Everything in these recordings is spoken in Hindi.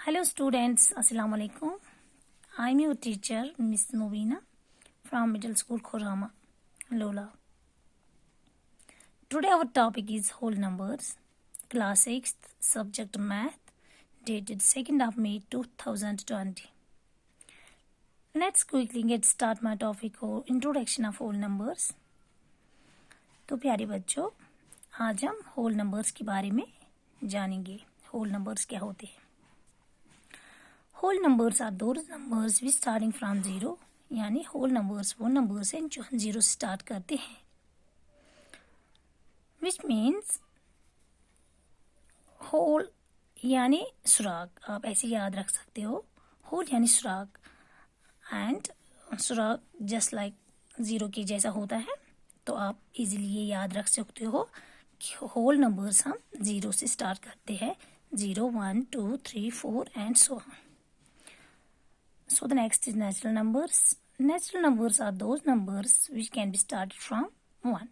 Hello students, Assalamu alaikum. I'm your teacher, Miss Nobina from Middle School Khorama, Lola. Today our topic is whole numbers, class 6th, subject math, dated 2nd of May 2020. Let's quickly get start my topic or introduction of whole numbers. तो प्यारे बच्चों, आज हम whole numbers के बारे में जानेंगे. Whole numbers क्या होते हैं? Whole numbers are those numbers which starting from zero, यानी होल नंबर्स वो नंबर्स हैं जो हम जीरो से स्टार्ट करते हैं. विच मीन्स होल यानी सुराग, आप ऐसे याद रख सकते हो. होल यानी सुराग एंड सुराग जस्ट लाइक जीरो के जैसा होता है. तो आप इजीली ये याद रख सकते हो कि होल नंबर्स हम जीरो से स्टार्ट करते हैं. 0, 1, 2, 3, 4 and so on. So the next is natural numbers. Natural numbers are those numbers which can be started from 1.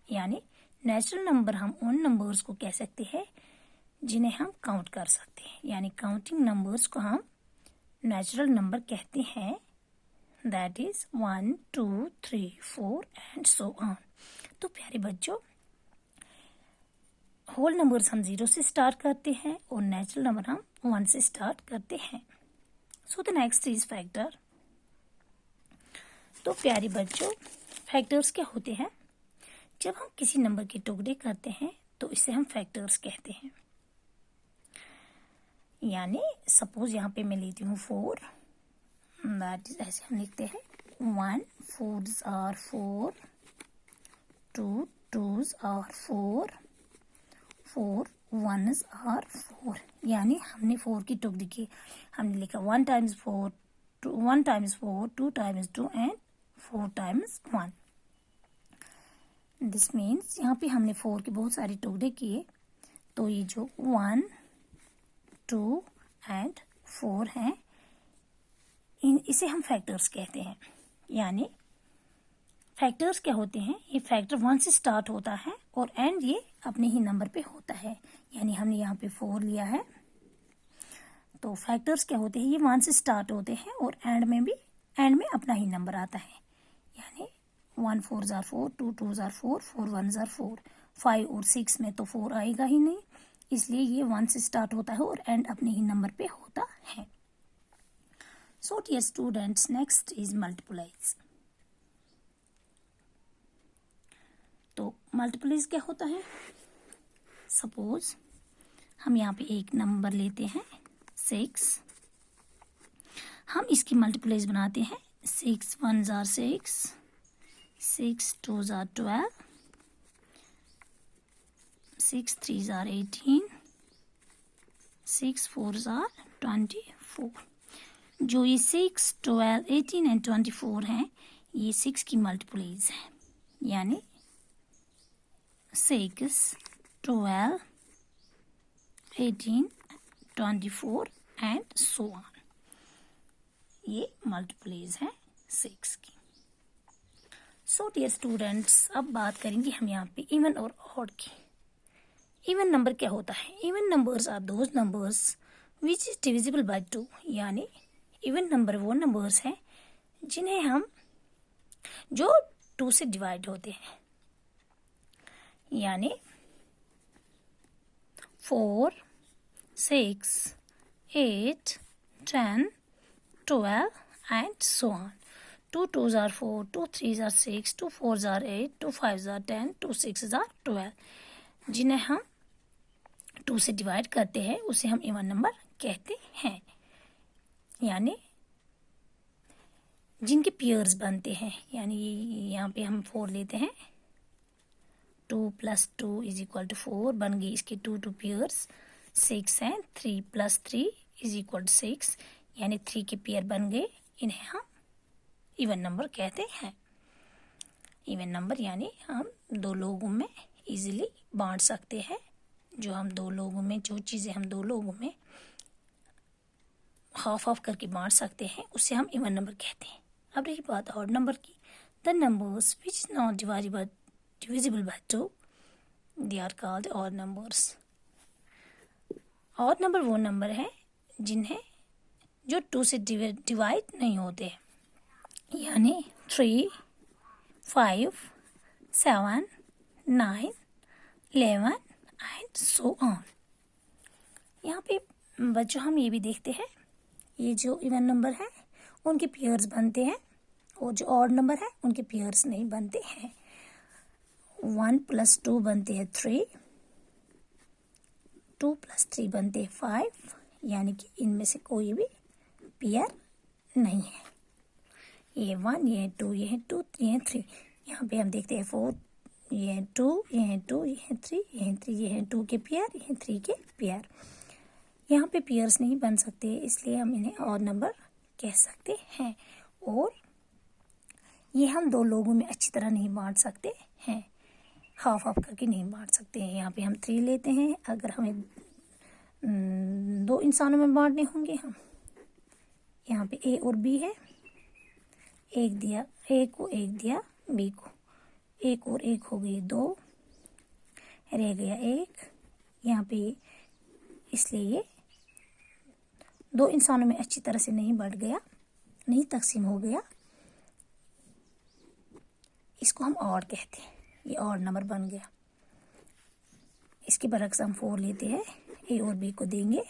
यानी नेचुरल नंबर हम उन नंबर्स को कह सकते हैं जिन्हें हम काउंट कर सकते हैं. यानी काउंटिंग नंबर्स को हम नेचुरल नंबर कहते हैं. That is 1, 2, 3, 4 and so on. तो प्यारे बच्चों, होल नंबर्स हम जीरो से स्टार्ट करते हैं और नेचुरल नंबर हम 1 से स्टार्ट करते हैं. So the next is factor. तो प्यारे बच्चों, फैक्टर्स क्या होते हैं? जब हम किसी नंबर के टुकड़े करते हैं तो इसे हम फैक्टर्स कहते हैं. यानी सपोज यहाँ पे मैं लेती हूँ 4. दैट इज ऐसे हम लिखते हैं 1 4s are 4, 2 2s are 4, 4 1s are 4. यानी हमने 4 की टुकड़ी की हमने लिखा 1 times 4, 1 times 4, 2 times 2 and 4 times 1. This means यहाँ पे हमने 4 के बहुत सारे टुकड़े किए. तो ये जो 1, 2 एंड 4 हैं, इसे हम फैक्टर्स कहते हैं. यानी फैक्टर्स क्या होते हैं? ये फैक्टर 1 से स्टार्ट होता है और एंड ये अपने ही नंबर पे होता है. यानी हमने यहाँ पे 4 लिया है. तो फैक्टर्स क्या होते हैं? ये 1 से स्टार्ट होते हैं और एंड में अपना ही नंबर आता है. यानी 1 4s are 4, 2 2s are 4, 4 1s are 4. 5 और 6 में तो 4 आएगा ही नहीं, इसलिए ये 1 से स्टार्ट होता है और एंड अपने ही नंबर पे होता है. So dear students, next is multiples. तो मल्टीप्लाइज क्या होता है? सपोज हम यहाँ पे एक नंबर लेते हैं 6. हम इसकी मल्टीप्लाइज बनाते हैं. 6 1s are 6, 6 2s are 12, 6 3s are 18, 6 4s are 24. जो ये 6 12 18 एंड 24 हैं, ये 6 की मल्टीप्लाइज है. यानी 6 12 18 24 एंड सो ऑन. ये मल्टीप्लाइज है 6 की. सो डियर स्टूडेंट्स, अब बात करेंगे हम यहाँ पे इवन और ऑड की. इवन नंबर क्या होता है? Even numbers are those numbers which is divisible by 2. यानी इवन नंबर वो नंबर्स हैं जिन्हें हम जो 2 से डिवाइड होते हैं. यानी 4 6 8 10 12 and so on. 2 2s are 4, 2 3s are 6, 2 4s are 8, 2 5s are 10, 2 6s are 12. जिन्हें हम 2 से डिवाइड करते हैं उसे हम इवन नंबर कहते हैं. यानी जिनके पेयर्स बनते हैं. यानी यहाँ पे हम 4 लेते हैं, 2 + 2 = 4 बन गई इसके 2 2 पेयर्स. 6 हैं, 3 + 3 = 6. यानी 3 के पेयर बन गए. इन्हें हम इवन नंबर कहते हैं. इवन नंबर यानी हम 2 लोगों में इजीली बांट सकते हैं. जो चीज़ें हम 2 लोगों में हाफ हाफ करके बांट सकते हैं, उसे हम इवन नंबर कहते हैं. अब रही बात ऑड नंबर की. The numbers which not divisible by 2, they are called odd numbers. Odd number वो नंबर है जो 2 से डिवाइड नहीं होते हैं, यानी 3, 5, 7, 9, 11 एंड सो ऑन। यहाँ पे बच्चों हम ये भी देखते हैं, ये जो इवन नंबर है उनके पेयर्स बनते हैं और जो ऑड नंबर है उनके पेयर्स नहीं बनते हैं। 1 + 2 बनते हैं 3, 2 + 3 बनते हैं 5, यानी कि इनमें से कोई भी पेयर नहीं है। ये 1, ये 2, ये 2, ये 3। यहाँ पे हम देखते हैं 4, ये 2, ये 2, ये 3, ये 3, ये 2 के पेयर, ये 3 के पेयर। यहाँ पे पेयर्स नहीं बन सकते, इसलिए हम इन्हें ऑड नंबर कह सकते हैं। और ये हम 2 लोगों में अच्छी तरह नहीं बांट सकते हैं, हाफ हाफ करके नहीं बांट सकते हैं। यहाँ पे हम 3 लेते हैं, अगर हमें 2 इंसानों में बांटने होंगे हम, यहाँ पे ए और बी है, एक दिया ए को, एक दिया बी को, एक और एक हो गई 2, रह गया 1 यहाँ पे, इसलिए ये 2 इंसानों में अच्छी तरह से नहीं बढ़ गया, नहीं तकसीम हो गया, इसको हम ऑड कहते हैं। ये ऑड नंबर बन गया। इसके बरक्स हम 4 लेते हैं, ए और बी को देंगे,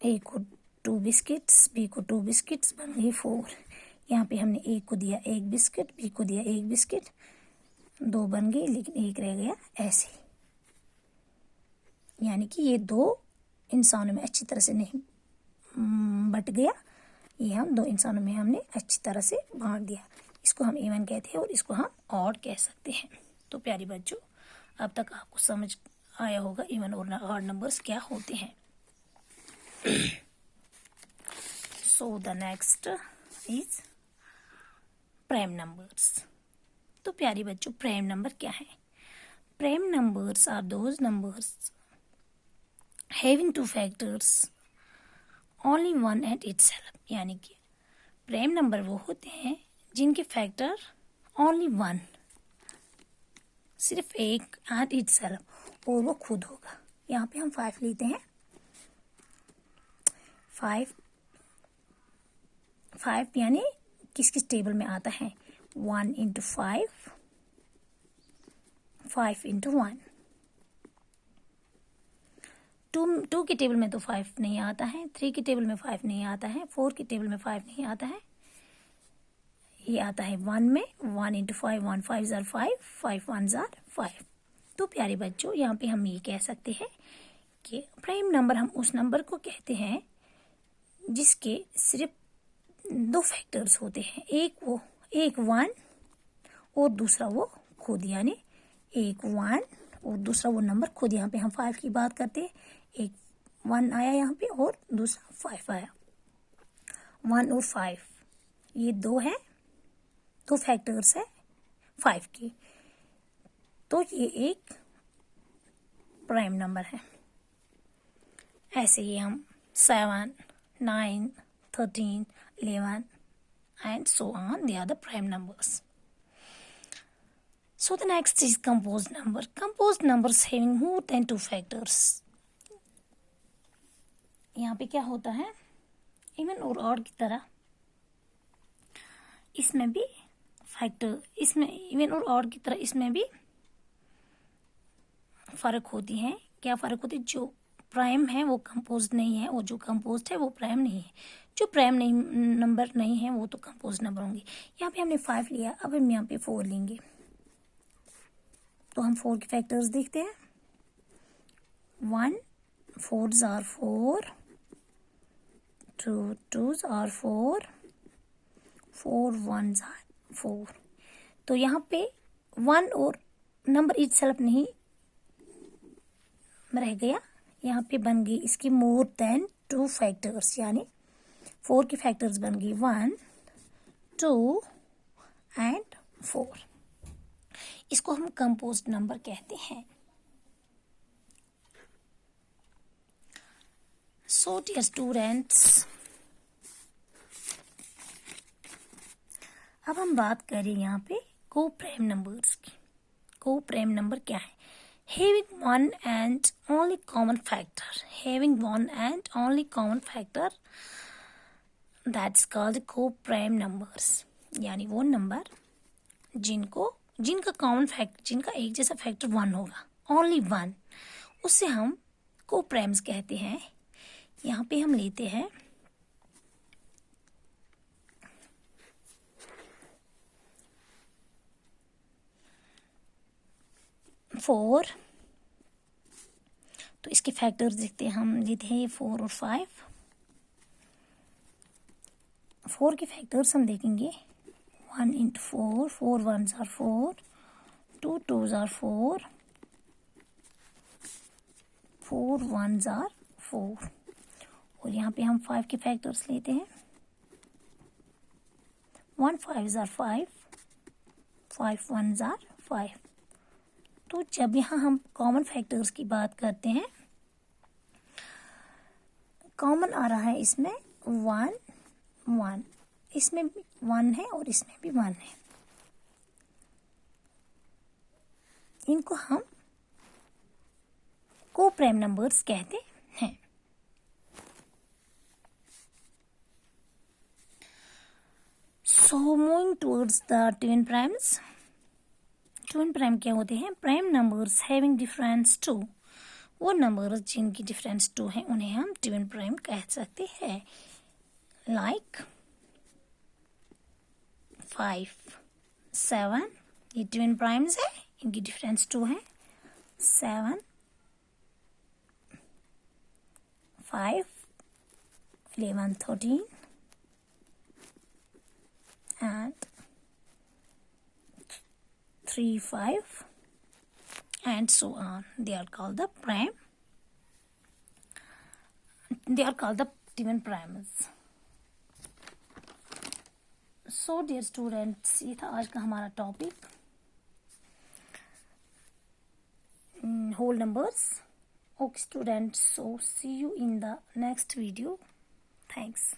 ए को 2 बिस्किट्स, बी को 2 बिस्किट्स, बन गई 4। यहाँ पे हमने ए को दिया 1 बिस्किट, बी को दिया 1 बिस्किट, 2 बन गई लेकिन 1 रह गया, ऐसे। यानी कि ये 2 इंसानों में अच्छी तरह से नहीं बट गया, ये हम 2 इंसानों में हमने अच्छी तरह से बांट दिया। इसको हम इवन कहते हैं और इसको हम ऑड कह सकते हैं। तो प्यारी बच्चों, अब तक आपको समझ आया होगा इवन और ऑड नंबर्स क्या होते हैं। So the next is prime numbers. तो प्यारी बच्चों, प्राइम नंबर क्या है? Prime numbers are those numbers having 2 factors only 1 and itself. यानी कि प्राइम नंबर वो होते हैं जिनके फैक्टर ओनली 1, सिर्फ एक, एट इटसेल्फ, और वो खुद होगा। यहाँ पे हम 5 लेते हैं, 5 यानी किस किस टेबल में आता है? 1 × 5, 5 × 1। 2 के टेबल में तो 5 नहीं आता है, 3 के टेबल में 5 नहीं आता है, 4 के टेबल में 5 नहीं आता है, ये आता है 1 में। 1 × 5, 1 5 = 5, 5 1 = 5। तो प्यारे बच्चों, यहाँ पे हम ये कह सकते हैं कि प्राइम नंबर हम उस नंबर को कहते हैं जिसके सिर्फ 2 फैक्टर्स होते हैं, एक 1 और दूसरा वो खुद, यानी एक 1 और दूसरा वो नंबर खुद। यहाँ पे हम 5 की बात करते हैं, एक 1 आया यहाँ पे और दूसरा 5 आया। 1 और 5 ये 2 है, 2 फैक्टर्स है 5 की, तो ये एक प्राइम नंबर है। ऐसे ही हम 7, 9, 13, 11 and so on, they are the prime numbers. So the next is composed number. Composed numbers having more than 2 factors. यहाँ पे क्या होता है? इवन और ऑड की तरह इसमें भी फैक्टर, इसमें इवन और ऑड की तरह इसमें भी फर्क होती है। क्या फर्क होती है? जो प्राइम है वो कंपोज नहीं है, और जो कंपोज्ड है वो प्राइम नहीं है। जो प्राइम नहीं नंबर नहीं है वो तो कंपोज नंबर होंगे। यहाँ पे हमने 5 लिया, अब हम यहाँ पे 4 लेंगे, तो हम 4 के फैक्टर्स देखते हैं। 1 4s are 4, 2 2s are 4, 4 1s are 4। तो यहाँ पे 1 और नंबर इटसेल्फ नहीं रह गया, यहाँ पे बन गई इसकी मोर देन 2 फैक्टर्स, यानी 4 की फैक्टर्स बन गई 1, 2 एंड 4। इसको हम कंपोज्ड नंबर कहते हैं। सो डियर स्टूडेंट्स, अब हम बात करें यहाँ पे को प्राइम नंबर्स की। को प्राइम नंबर क्या है? having one and only common factor, having one and only common factor, that's called co-prime numbers. यानी वो नंबर जिनका कॉमन फैक्टर, जिनका एक जैसा फैक्टर 1 होगा, ओनली 1, उससे हम को-प्राइम्स कहते हैं. यहाँ पे हम लेते हैं 4, तो इसके फैक्टर्स देखते हैं. हम लेते हैं 4 और 5. 4 के फैक्टर्स हम देखेंगे. 1 into 4, 4 1s are 4, 2 2s are 4, 4 1s are 4. और यहाँ पे हम 5 के फैक्टर्स लेते हैं. 1 5s are 5, 5 1s are 5. तो जब यहाँ हम कॉमन फैक्टर्स की बात करते हैं, कॉमन आ रहा है इसमें 1 1, इसमें भी 1 है और इसमें भी 1 है. इनको हम को-प्राइम नंबर्स कहते हैं. So moving towards the twin primes. Twin prime क्या होते हैं? Prime numbers having difference 2. वो नंबर्स जिनकी डिफरेंस 2 है उन्हें हम ट्विन प्राइम कह सकते हैं. लाइक 5 7, ये ट्विन प्राइम्स है, इनकी डिफरेंस 2 है. 7 5 11 13 and 3 5 and so on. They are called the prime. They are called the twin primes. So dear students, ये था आज का हमारा topic, whole numbers. Okay students, so see you in the next video. Thanks.